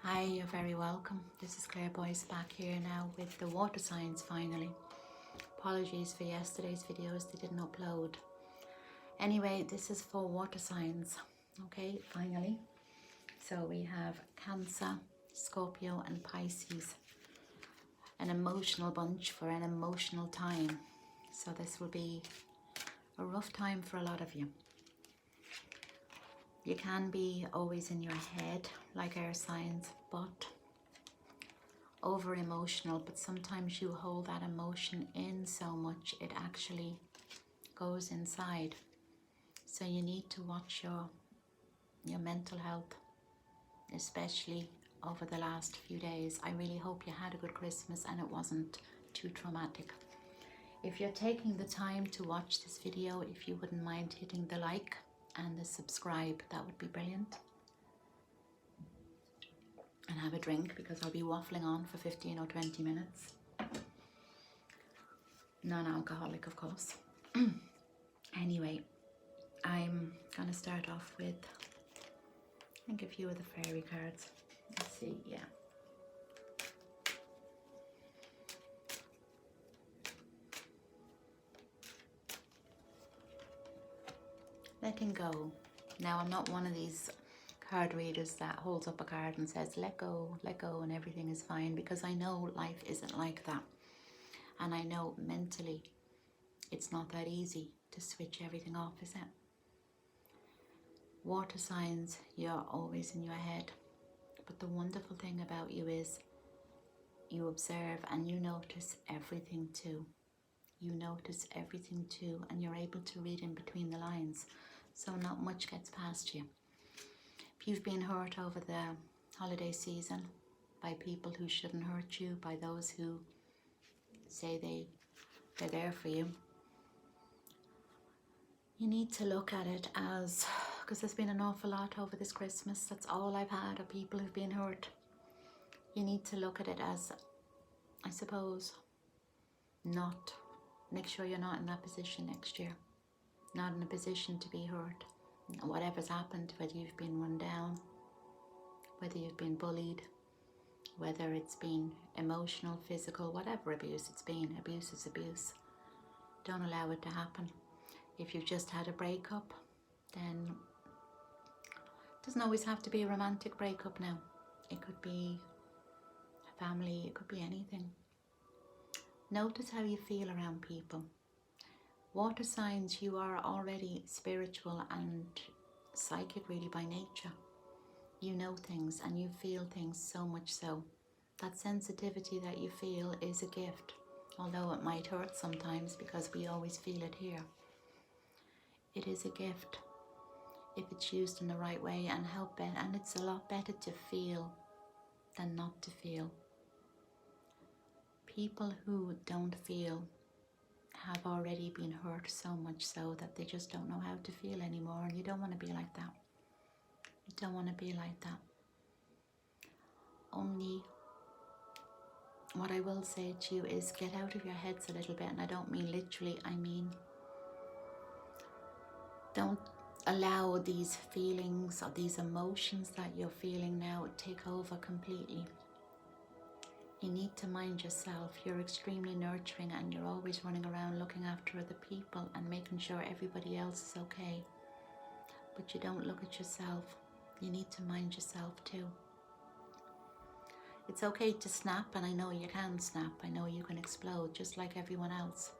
Hi, you're very welcome. This is Claire Boyce back here now with the water signs finally. Apologies for yesterday's videos, they didn't upload. Anyway, this is for water signs, okay, finally. So we have Cancer, Scorpio and Pisces. An emotional bunch for an emotional time. So this will be a rough time for a lot of you. You can be always in your head like air signs, but over emotional, but sometimes you hold that emotion in so much it actually goes inside. So you need to watch your mental health, especially over the last few days. I really hope you had a good Christmas and it wasn't too traumatic. If you're taking the time to watch this video, if you wouldn't mind hitting the like and the subscribe, that would be brilliant. And have a drink because I'll be waffling on for 15 or 20 minutes. Non-alcoholic, of course. Anyway, I'm gonna start off with, I think, a few of the fairy cards. Let's see, yeah. Letting go. Now, I'm not one of these card readers that holds up a card and says, let go, and everything is fine, because I know life isn't like that. And I know mentally it's not that easy to switch everything off, is it? Water signs, you're always in your head. But the wonderful thing about you is you observe and you notice everything too. You notice everything too, and you're able to read in between the lines. So not much gets past you. If you've been hurt over the holiday season by people who shouldn't hurt you, by those who say they're there for you, you need to look at it as, because there's been an awful lot over this Christmas, that's all I've had are people who've been hurt. You need to look at it as, I suppose, make sure you're not in that position next year. Not in a position to be hurt. Whatever's happened, whether you've been run down, whether you've been bullied, whether it's been emotional, physical, whatever abuse it's been, abuse is abuse. Don't allow it to happen. If you've just had a breakup, then it doesn't always have to be a romantic breakup now. It could be a family, it could be anything. Notice how you feel around people. Water signs, you are already spiritual and psychic really by nature. You know things and you feel things so much so. That sensitivity that you feel is a gift, although it might hurt sometimes because we always feel it here. It is a gift if it's used in the right way and and it's a lot better to feel than not to feel. People who don't feel have already been hurt so much so that they just don't know how to feel anymore, and you don't want to be like that. You don't want to be like that. Only what I will say to you is get out of your heads a little bit, and I don't mean literally, I mean don't allow these feelings or these emotions that you're feeling now take over completely. You need to mind yourself. You're extremely nurturing and you're always running around looking after other people and making sure everybody else is okay. But you don't look at yourself. You need to mind yourself too. It's okay to snap, and I know you can snap. I know you can explode just like everyone else.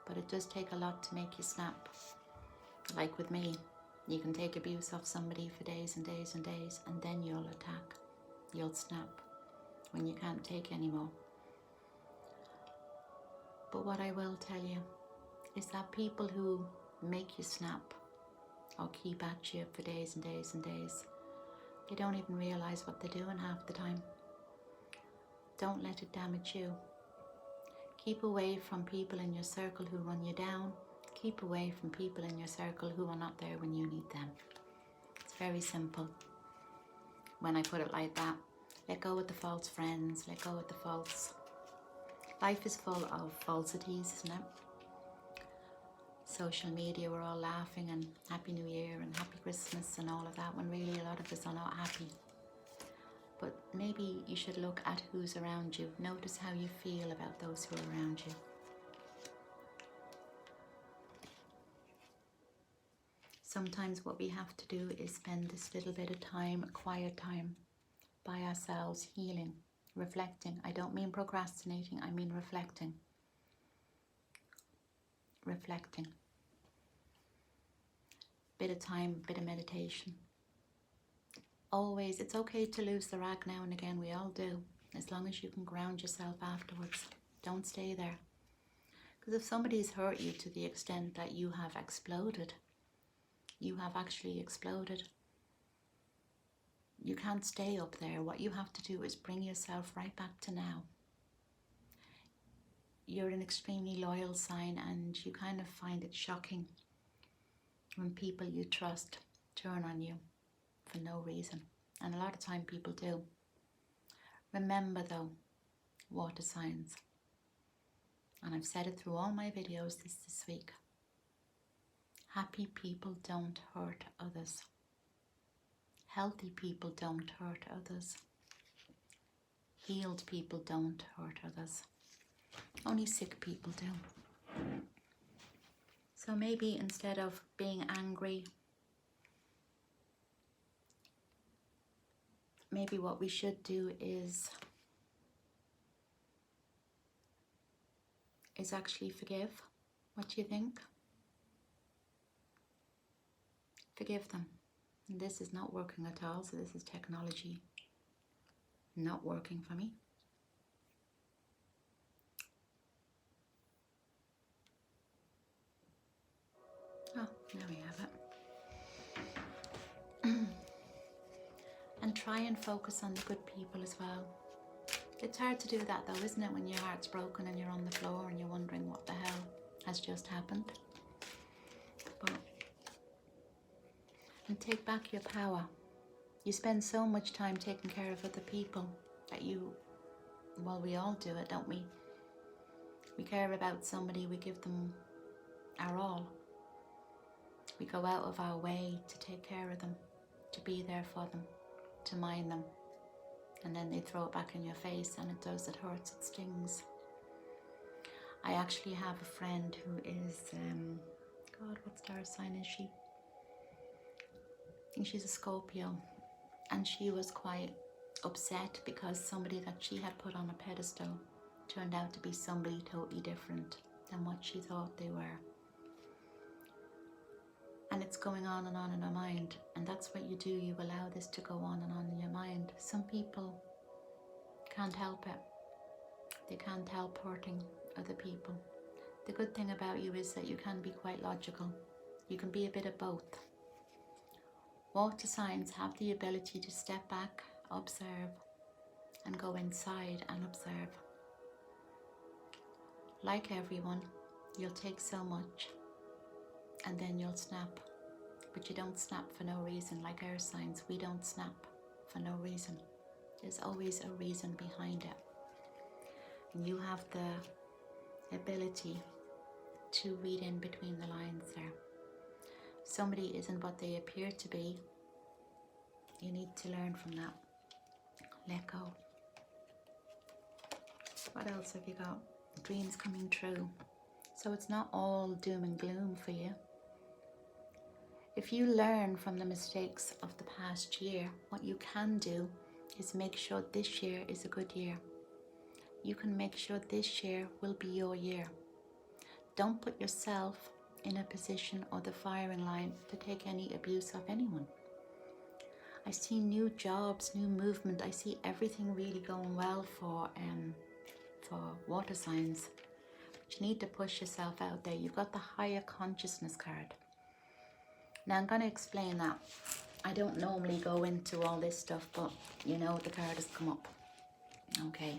But it does take a lot to make you snap. Like with me, you can take abuse off somebody for days and days and days, and then you'll attack. You'll snap when you can't take anymore. But what I will tell you is that people who make you snap or keep at you for days and days and days, they don't even realize what they're doing half the time. Don't let it damage you. Keep away from people in your circle who run you down. Keep away from people in your circle who are not there when you need them. It's very simple when I put it like that. Let go of the false friends, let go of the false. Life is full of falsities, isn't it? Social media, we're all laughing and Happy New Year and Happy Christmas and all of that, when really a lot of us are not happy. but maybe you should look at who's around you. Notice how you feel about those who are around you. Sometimes what we have to do is spend this little bit of time, quiet time, by ourselves, healing, reflecting. I don't mean procrastinating, I mean reflecting. Reflecting. Bit of time, bit of meditation. Always, it's okay to lose the rag now and again, we all do, as long as you can ground yourself afterwards. Don't stay there. Because if somebody's hurt you to the extent that you have exploded, you have actually exploded, you can't stay up there. What you have to do is bring yourself right back to now. You're an extremely loyal sign, and you kind of find it shocking when people you trust turn on you for no reason. And a lot of time people do. Remember though, water signs, and I've said it through all my videos this week, happy people don't hurt others. Healthy people don't hurt others. Healed people don't hurt others. Only sick people do. So maybe instead of being angry, maybe what we should do is actually forgive. What do you think? Forgive them. And this is not working at all, so this is technology not working for me. Oh, there we have it. And try and focus on the good people as well. It's hard to do that though, isn't it, when your heart's broken and you're on the floor and you're wondering what the hell has just happened. And take back your power. You spend so much time taking care of other people that well, we all do it, don't we? We care about somebody, we give them our all. We go out of our way to take care of them, to be there for them, to mind them. And then they throw it back in your face, and it does, it hurts, it stings. I actually have a friend who is, God, what star sign is she? I think she's a Scorpio. And she was quite upset because somebody that she had put on a pedestal turned out to be somebody totally different than what she thought they were. And it's going on in her mind, and that's what you do, you allow this to go on in your mind. Some people can't help it. They can't help hurting other people. The good thing about you is that you can be quite logical. You can be a bit of both. Water signs have the ability to step back, observe, and go inside and observe. Like everyone, you'll take so much and then you'll snap. But you don't snap for no reason. Like air signs, we don't snap for no reason. There's always a reason behind it. And you have the ability to read in between the lines there. Somebody isn't what they appear to be. You need to learn from that. Let go. What else have you got? Dreams coming true. So it's not all doom and gloom for you. If you learn from the mistakes of the past year, what you can do is make sure this year is a good year. You can make sure this year will be your year. Don't put yourself in a position or the firing line to take any abuse of anyone. I see new jobs, new movement. I see everything really going well for water signs. But you need to push yourself out there. You've got the higher consciousness card. Now I'm going to explain that. I don't normally go into all this stuff, but you know the card has come up. Okay.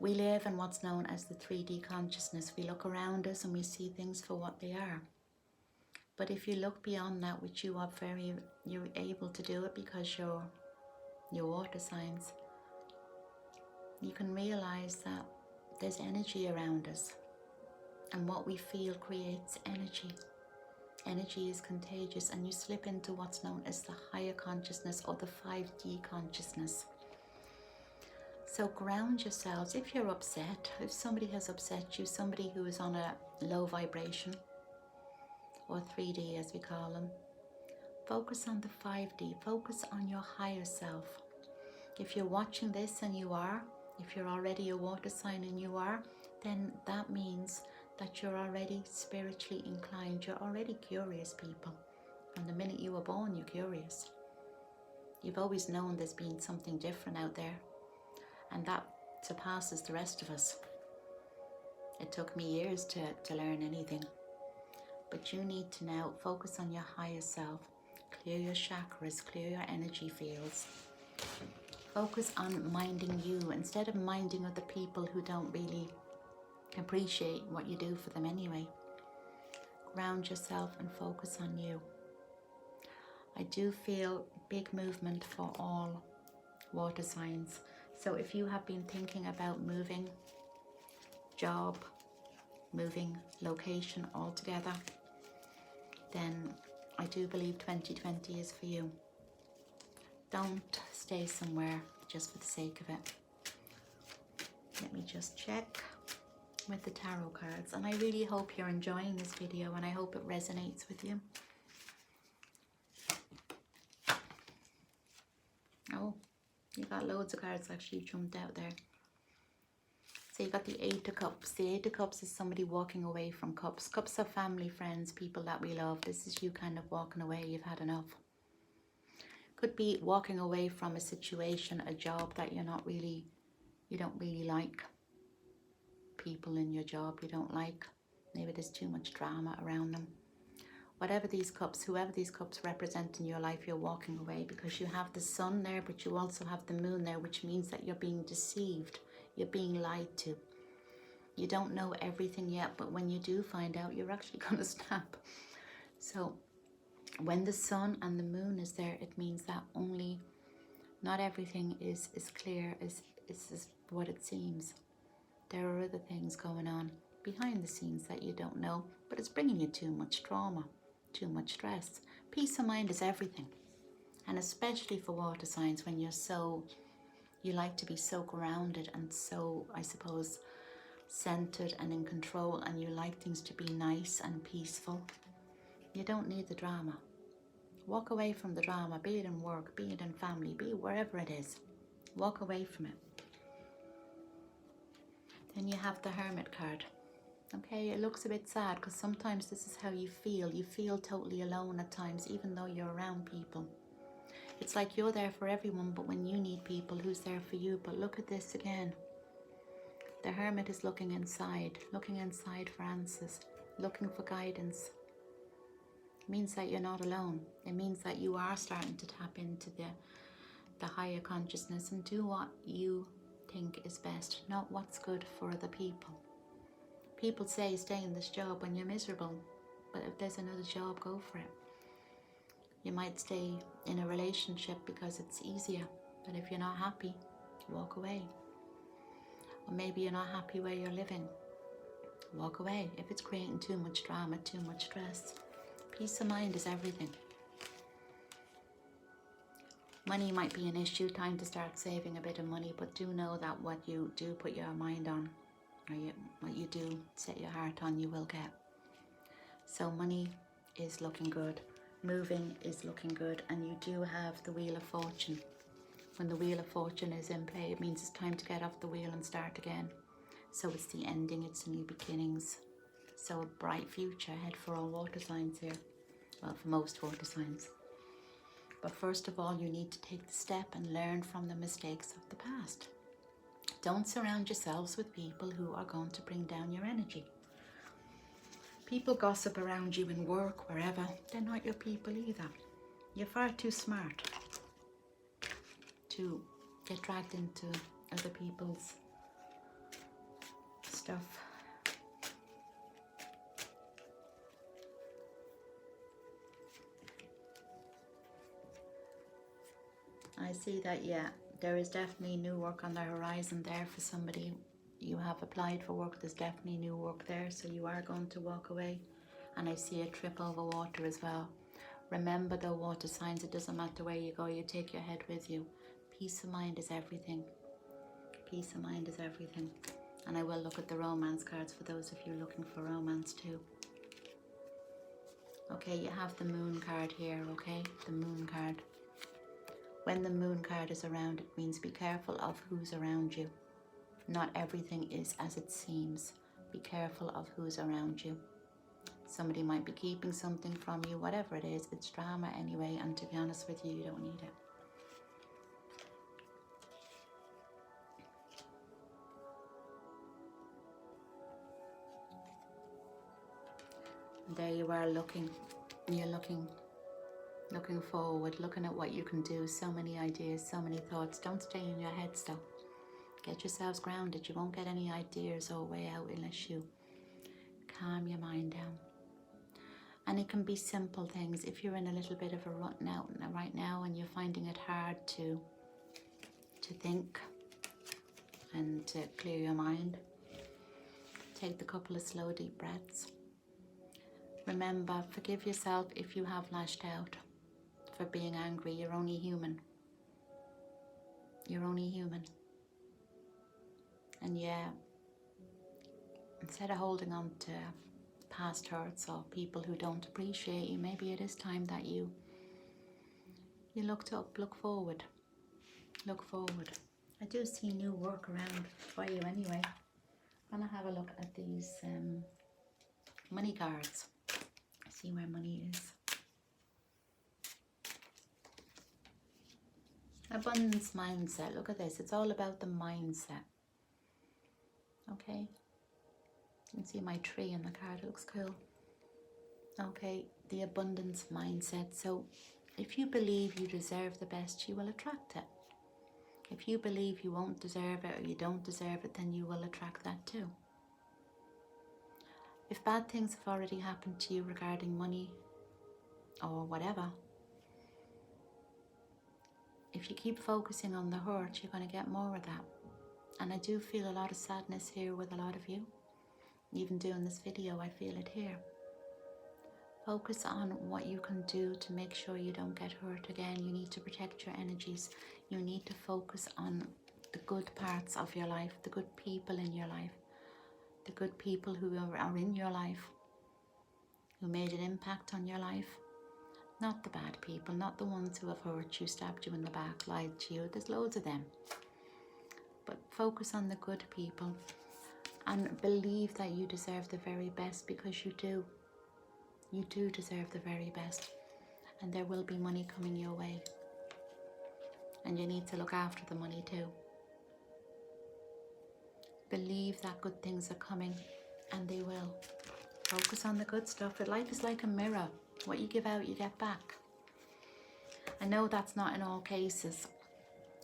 We live in what's known as the 3D consciousness. We look around us and we see things for what they are. But if you look beyond that, which you're able to do it because you're water signs, you can realize that there's energy around us. And what we feel creates energy. Energy is contagious, and you slip into what's known as the higher consciousness or the 5D consciousness. So ground yourselves. If you're upset, if somebody has upset you, somebody who is on a low vibration, or 3D as we call them, focus on the 5D, focus on your higher self. If you're watching this and you are, if you're already a water sign and you are, then that means that you're already spiritually inclined. You're already curious people. From the minute you were born, you're curious. You've always known there's been something different out there, and that surpasses the rest of us. It took me years to learn anything. But you need to now focus on your higher self. Clear your chakras, clear your energy fields. Focus on minding you instead of minding other people who don't really appreciate what you do for them anyway. Ground yourself and focus on you. I do feel big movement for all water signs. So if you have been thinking about moving job, moving location altogether, then I do believe 2020 is for you. Don't stay somewhere just for the sake of it. Let me just check with the tarot cards, and I really hope you're enjoying this video, and I hope it resonates with you. Oh, you got loads of cards actually jumped out there. So you got the 8 of Cups. The 8 of Cups is somebody walking away from cups. Cups are family, friends, people that we love. This is you kind of walking away. You've had enough. Could be walking away from a situation, a job that you don't really like. People in your job you don't like. Maybe there's too much drama around them. Whatever these cups, whoever these cups represent in your life, you're walking away because you have the sun there, but you also have the moon there, which means that you're being deceived. You're being lied to. You don't know everything yet, but when you do find out, you're actually going to snap. So when the sun and the moon is there, it means that not everything is as clear as what it seems. There are other things going on behind the scenes that you don't know, but it's bringing you too much trauma, too much stress. Peace of mind is everything. And especially for water signs, when you like to be so grounded and so, I suppose, centered and in control, and you like things to be nice and peaceful. You don't need the drama. Walk away from the drama, be it in work, be it in family, be it wherever it is. Walk away from it. Then you have the Hermit card. Okay, it looks a bit sad because sometimes this is how you feel. You feel totally alone at times, even though you're around people. It's like you're there for everyone, but when you need people, who's there for you? But look at this again. The Hermit is looking inside for answers, looking for guidance. It means that you're not alone. It means that you are starting to tap into the higher consciousness and do what you think is best, not what's good for other people. People say stay in this job when you're miserable, but if there's another job, go for it. You might stay in a relationship because it's easier, but if you're not happy, walk away. Or maybe you're not happy where you're living, walk away. If it's creating too much drama, too much stress, peace of mind is everything. Money might be an issue, time to start saving a bit of money, but do know that what you do put your mind on, or what you do set your heart on, you will get. So money is looking good, moving is looking good, and you do have the Wheel of Fortune. When the Wheel of Fortune is in play, it means it's time to get off the wheel and start again. So it's the ending, it's the new beginnings. So a bright future ahead for all water signs here. Well, for most water signs. But first of all, you need to take the step and learn from the mistakes of the past. Don't surround yourselves with people who are going to bring down your energy. People gossip around you in work, wherever. They're not your people either. You're far too smart to get dragged into other people's stuff. I see that, yeah, there is definitely new work on the horizon there for somebody. You have applied for work, there's definitely new work there, so you are going to walk away. And I see a trip over water as well. Remember the water signs, it doesn't matter where you go, you take your head with you. Peace of mind is everything. Peace of mind is everything. And I will look at the romance cards for those of you looking for romance too. Okay, you have the moon card here, okay? The moon card. When the moon card is around, it means be careful of who's around you. Not everything is as it seems. Be careful of who's around you. Somebody might be keeping something from you, whatever it is, it's drama anyway, and to be honest with you, you don't need it. And there you are looking, you're looking forward, looking at what you can do, so many ideas, so many thoughts. Don't stay in your head still. Get yourselves grounded. You won't get any ideas or way out unless you calm your mind down. And it can be simple things. If you're in a little bit of a rut now, right now, and you're finding it hard to think and to clear your mind, take a couple of slow, deep breaths. Remember, forgive yourself if you have lashed out for being angry. You're only human. You're only human. And yeah, instead of holding on to past hurts or people who don't appreciate you, maybe it is time that you looked up, look forward. Look forward. I do see new work around for you anyway. I'm going to have a look at these money cards. See where money is. Abundance mindset. Look at this. It's all about the mindset. Okay. You can see my tree in the card. It looks cool. Okay. The abundance mindset. So if you believe you deserve the best, you will attract it. If you believe you won't deserve it or you don't deserve it, then you will attract that too. If bad things have already happened to you regarding money or whatever, if you keep focusing on the hurt, you're going to get more of that. And I do feel a lot of sadness here with a lot of you. Even doing this video, I feel it here. Focus on what you can do to make sure you don't get hurt again. You need to protect your energies. You need to focus on the good parts of your life, the good people in your life, the good people who are in your life, who made an impact on your life. Not the bad people, not the ones who have hurt you, stabbed you in the back, lied to you. There's loads of them. But focus on the good people and believe that you deserve the very best, because you do. You do deserve the very best. And there will be money coming your way. And you need to look after the money too. Believe that good things are coming, and they will. Focus on the good stuff. Life is like a mirror. What you give out, you get back. I know that's not in all cases.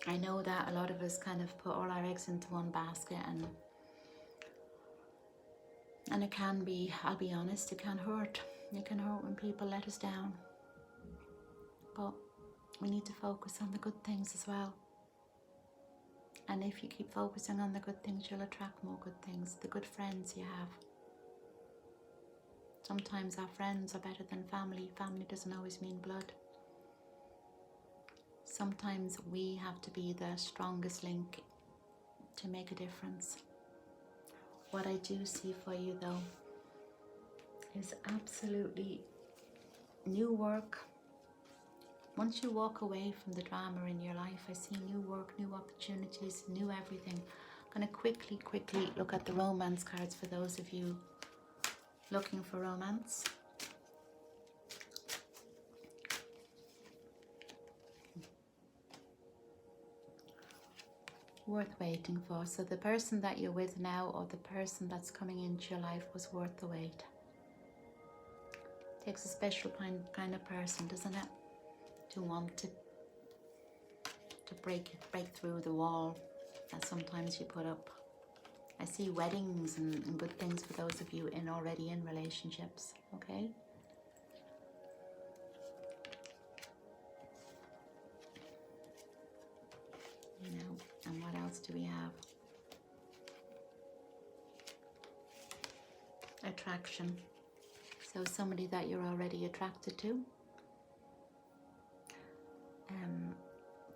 I know that a lot of us kind of put all our eggs into one basket, and it can be, I'll be honest, it can hurt. It can hurt when people let us down. But we need to focus on the good things as well. And if you keep focusing on the good things, you'll attract more good things. The good friends you have. Sometimes our friends are better than family. Family doesn't always mean blood. Sometimes we have to be the strongest link to make a difference. What I do see for you though is absolutely new work. Once you walk away from the drama in your life, I see new work, new opportunities, new everything. I'm going to quickly look at the romance cards for those of you looking for romance. Worth waiting for. So the person that you're with now, or the person that's coming into your life, was worth the wait. Takes a special kind of person, doesn't it? To want to break through the wall that sometimes you put up. I see weddings and good things for those of you already in relationships, okay? You know, and what else do we have? Attraction. So somebody that you're already attracted to,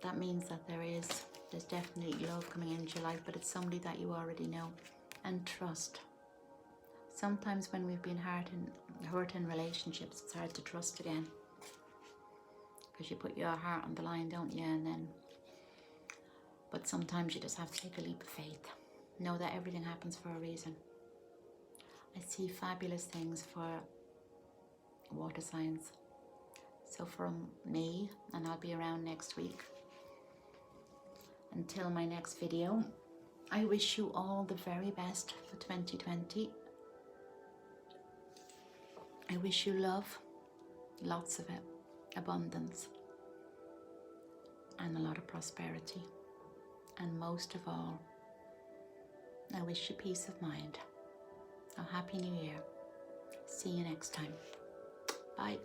that means that there's definitely love coming into your life, but it's somebody that you already know. And trust. Sometimes when we've been hurt in relationships, it's hard to trust again. Because you put your heart on the line, don't you? But sometimes you just have to take a leap of faith. Know that everything happens for a reason. I see fabulous things for water signs. So from me, and I'll be around next week. Until my next video, I wish you all the very best for 2020. I wish you love, lots of it, abundance, and a lot of prosperity. And most of all, I wish you peace of mind. A happy new year. See you next time. Bye.